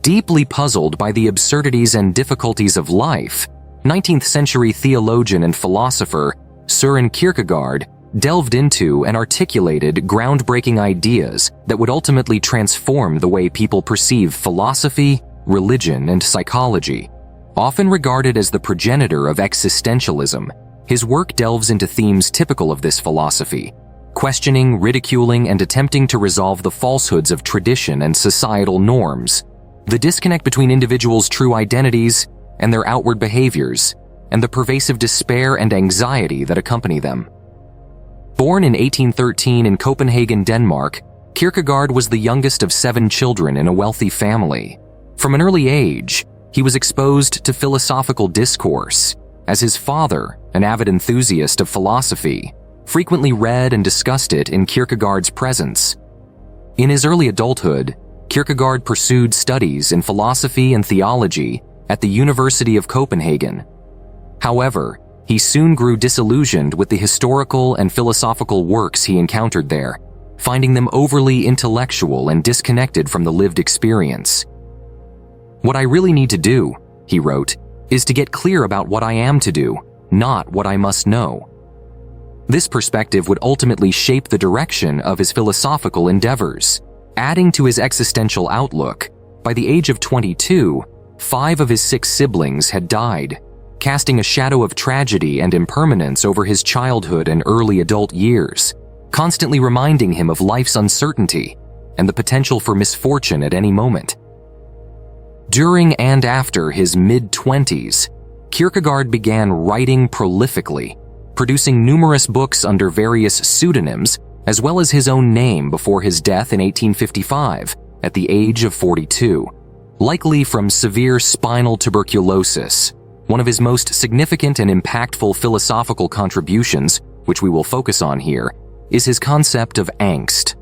Deeply puzzled by the absurdities and difficulties of life, 19th century theologian and philosopher Søren Kierkegaard delved into and articulated groundbreaking ideas that would ultimately transform the way people perceive philosophy, religion, and psychology. Often regarded as the progenitor of existentialism, his work delves into themes typical of this philosophy, questioning, ridiculing, and attempting to resolve the falsehoods of tradition and societal norms, the disconnect between individuals' true identities and their outward behaviors, and the pervasive despair and anxiety that accompany them. Born in 1813 in Copenhagen, Denmark, Kierkegaard was the youngest of 7 children in a wealthy family. From an early age, he was exposed to philosophical discourse, as his father, an avid enthusiast of philosophy, frequently read and discussed it in Kierkegaard's presence. In his early adulthood, Kierkegaard pursued studies in philosophy and theology at the University of Copenhagen. However, he soon grew disillusioned with the historical and philosophical works he encountered there, finding them overly intellectual and disconnected from the lived experience. "What I really need to do," he wrote, "is to get clear about what I am to do, not what I must know." This perspective would ultimately shape the direction of his philosophical endeavors. Adding to his existential outlook, by the age of 22, 5 of his 6 siblings had died, casting a shadow of tragedy and impermanence over his childhood and early adult years, constantly reminding him of life's uncertainty and the potential for misfortune at any moment. During and after his mid-20s, Kierkegaard began writing prolifically, producing numerous books under various pseudonyms as well as his own name before his death in 1855 at the age of 42, likely from severe spinal tuberculosis. One of his most significant and impactful philosophical contributions, which we will focus on here, is his concept of angst.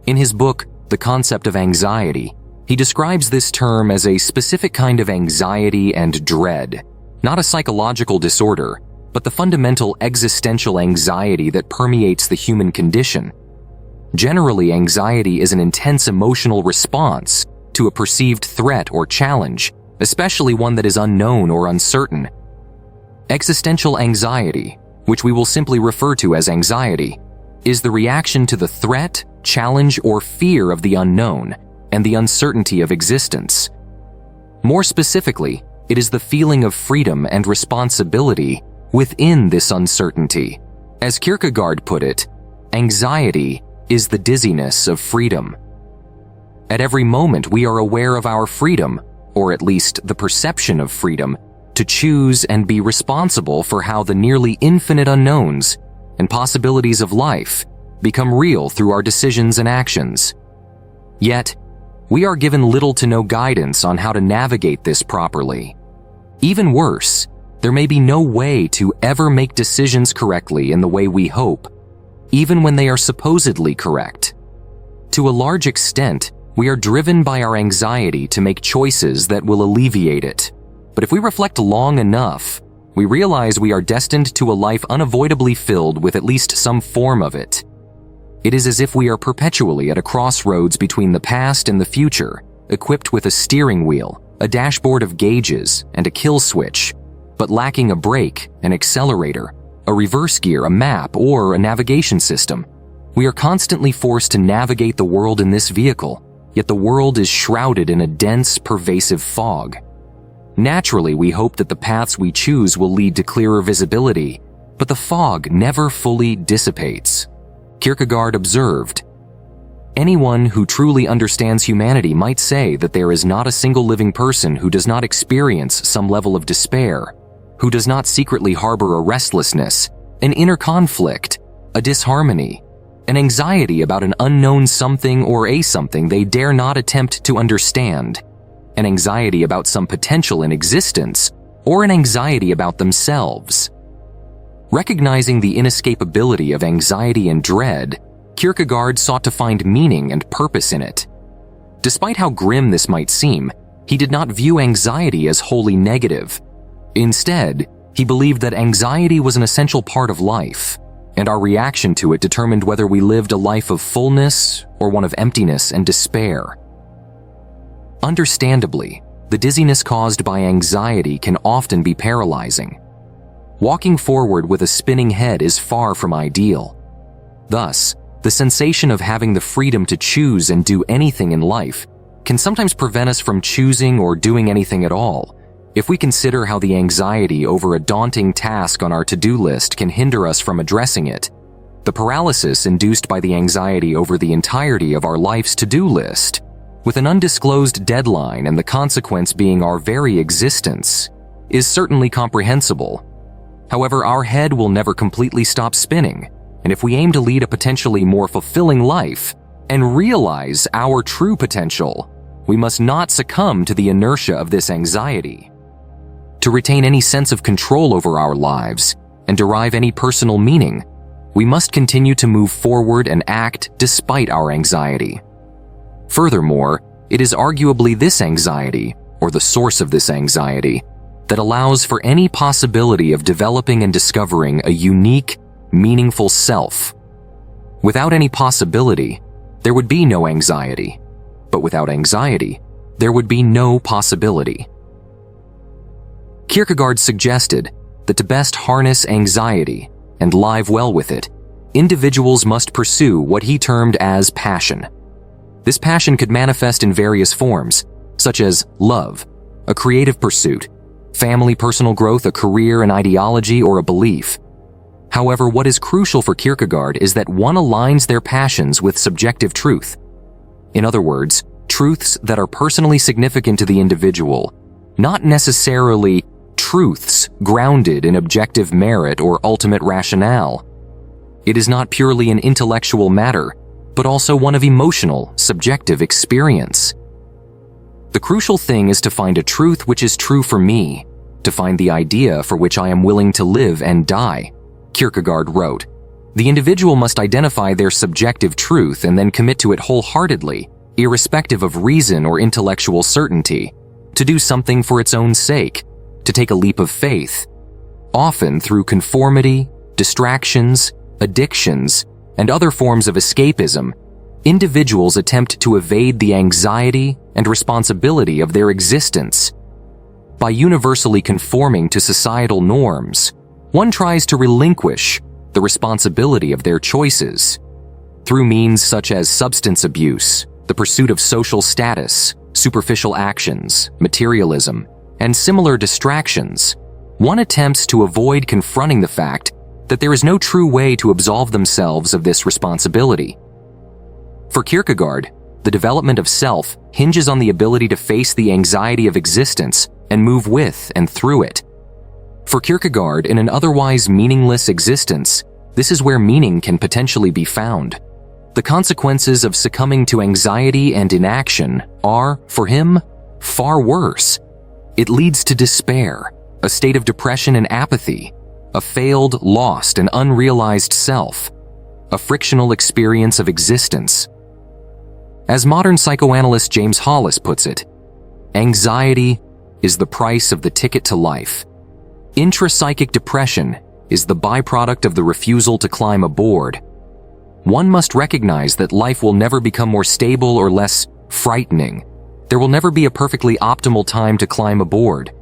In his book, The Concept of Anxiety, he describes this term as a specific kind of anxiety and dread, not a psychological disorder, but the fundamental existential anxiety that permeates the human condition. Generally, anxiety is an intense emotional response to a perceived threat or challenge, especially one that is unknown or uncertain. Existential anxiety, which we will simply refer to as anxiety, is the reaction to the threat, challenge, or fear of the unknown and the uncertainty of existence. More specifically, it is the feeling of freedom and responsibility within this uncertainty. As Kierkegaard put it, anxiety is the dizziness of freedom. At every moment, we are aware of our freedom, or at least the perception of freedom, to choose and be responsible for how the nearly infinite unknowns and possibilities of life become real through our decisions and actions. Yet, we are given little to no guidance on how to navigate this properly. Even worse, there may be no way to ever make decisions correctly in the way we hope, even when they are supposedly correct. To a large extent, we are driven by our anxiety to make choices that will alleviate it. But if we reflect long enough, we realize we are destined to a life unavoidably filled with at least some form of it. It is as if we are perpetually at a crossroads between the past and the future, equipped with a steering wheel, a dashboard of gauges, and a kill switch, but lacking a brake, an accelerator, a reverse gear, a map, or a navigation system. We are constantly forced to navigate the world in this vehicle, yet the world is shrouded in a dense, pervasive fog. Naturally, we hope that the paths we choose will lead to clearer visibility, but the fog never fully dissipates. Kierkegaard observed, "Anyone who truly understands humanity might say that there is not a single living person who does not experience some level of despair, who does not secretly harbor a restlessness, an inner conflict, a disharmony, an anxiety about an unknown something or a something they dare not attempt to understand, an anxiety about some potential in existence, or an anxiety about themselves." Recognizing the inescapability of anxiety and dread, Kierkegaard sought to find meaning and purpose in it. Despite how grim this might seem, he did not view anxiety as wholly negative. Instead, he believed that anxiety was an essential part of life, and our reaction to it determined whether we lived a life of fullness or one of emptiness and despair. Understandably, the dizziness caused by anxiety can often be paralyzing. Walking forward with a spinning head is far from ideal. Thus, the sensation of having the freedom to choose and do anything in life can sometimes prevent us from choosing or doing anything at all. If we consider how the anxiety over a daunting task on our to-do list can hinder us from addressing it, the paralysis induced by the anxiety over the entirety of our life's to-do list, with an undisclosed deadline and the consequence being our very existence, is certainly comprehensible. However, our head will never completely stop spinning, and if we aim to lead a potentially more fulfilling life and realize our true potential, we must not succumb to the inertia of this anxiety. To retain any sense of control over our lives and derive any personal meaning, we must continue to move forward and act despite our anxiety. Furthermore, it is arguably this anxiety, or the source of this anxiety, that allows for any possibility of developing and discovering a unique, meaningful self. Without any possibility, there would be no anxiety. But without anxiety, there would be no possibility. Kierkegaard suggested that to best harness anxiety and live well with it, individuals must pursue what he termed as passion. This passion could manifest in various forms, such as love, a creative pursuit, family, personal growth, a career, an ideology, or a belief. However, what is crucial for Kierkegaard is that one aligns their passions with subjective truth. In other words, truths that are personally significant to the individual, not necessarily truths grounded in objective merit or ultimate rationale. It is not purely an intellectual matter, but also one of emotional, subjective experience. The crucial thing is to find a truth which is true for me, to find the idea for which I am willing to live and die, Kierkegaard wrote. The individual must identify their subjective truth and then commit to it wholeheartedly, irrespective of reason or intellectual certainty, to do something for its own sake, to take a leap of faith. Often through conformity, distractions, addictions, and other forms of escapism, individuals attempt to evade the anxiety and responsibility of their existence. By universally conforming to societal norms, one tries to relinquish the responsibility of their choices. Through means such as substance abuse, the pursuit of social status, superficial actions, materialism, and similar distractions, one attempts to avoid confronting the fact that there is no true way to absolve themselves of this responsibility. For Kierkegaard, the development of self hinges on the ability to face the anxiety of existence and move with and through it. For Kierkegaard, in an otherwise meaningless existence, this is where meaning can potentially be found. The consequences of succumbing to anxiety and inaction are, for him, far worse. It leads to despair, a state of depression and apathy, a failed, lost, and unrealized self, a frictional experience of existence. As modern psychoanalyst James Hollis puts it, anxiety is the price of the ticket to life. Intrapsychic depression is the byproduct of the refusal to climb aboard. One must recognize that life will never become more stable or less frightening. There will never be a perfectly optimal time to climb aboard.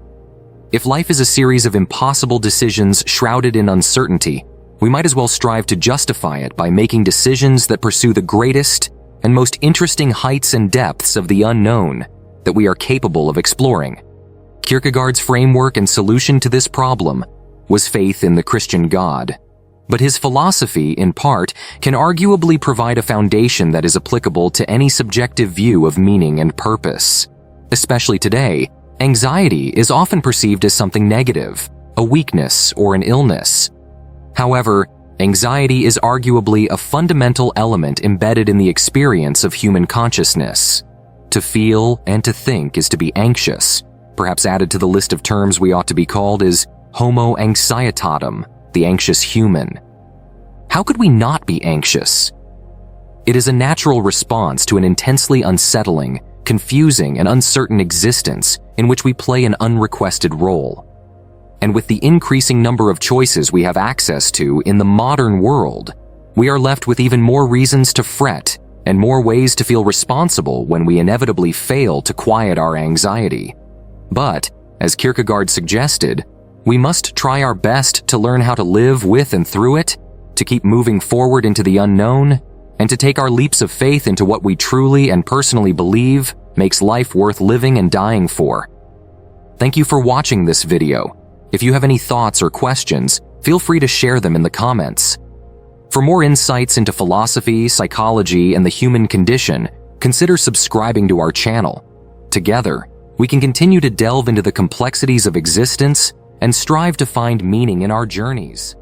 If life is a series of impossible decisions shrouded in uncertainty, we might as well strive to justify it by making decisions that pursue the greatest and most interesting heights and depths of the unknown that we are capable of exploring. Kierkegaard's framework and solution to this problem was faith in the Christian God. But his philosophy, in part, can arguably provide a foundation that is applicable to any subjective view of meaning and purpose. Especially today, anxiety is often perceived as something negative, a weakness or an illness. However, anxiety is arguably a fundamental element embedded in the experience of human consciousness. To feel and to think is to be anxious. Perhaps added to the list of terms we ought to be called is Homo anxietatum, the anxious human. How could we not be anxious? It is a natural response to an intensely unsettling, confusing, and uncertain existence in which we play an unrequested role. And with the increasing number of choices we have access to in the modern world, we are left with even more reasons to fret and more ways to feel responsible when we inevitably fail to quiet our anxiety. But, as Kierkegaard suggested, we must try our best to learn how to live with and through it, to keep moving forward into the unknown, and to take our leaps of faith into what we truly and personally believe makes life worth living and dying for. Thank you for watching this video. If you have any thoughts or questions, feel free to share them in the comments. For more insights into philosophy, psychology, and the human condition, consider subscribing to our channel. Together, we can continue to delve into the complexities of existence and strive to find meaning in our journeys.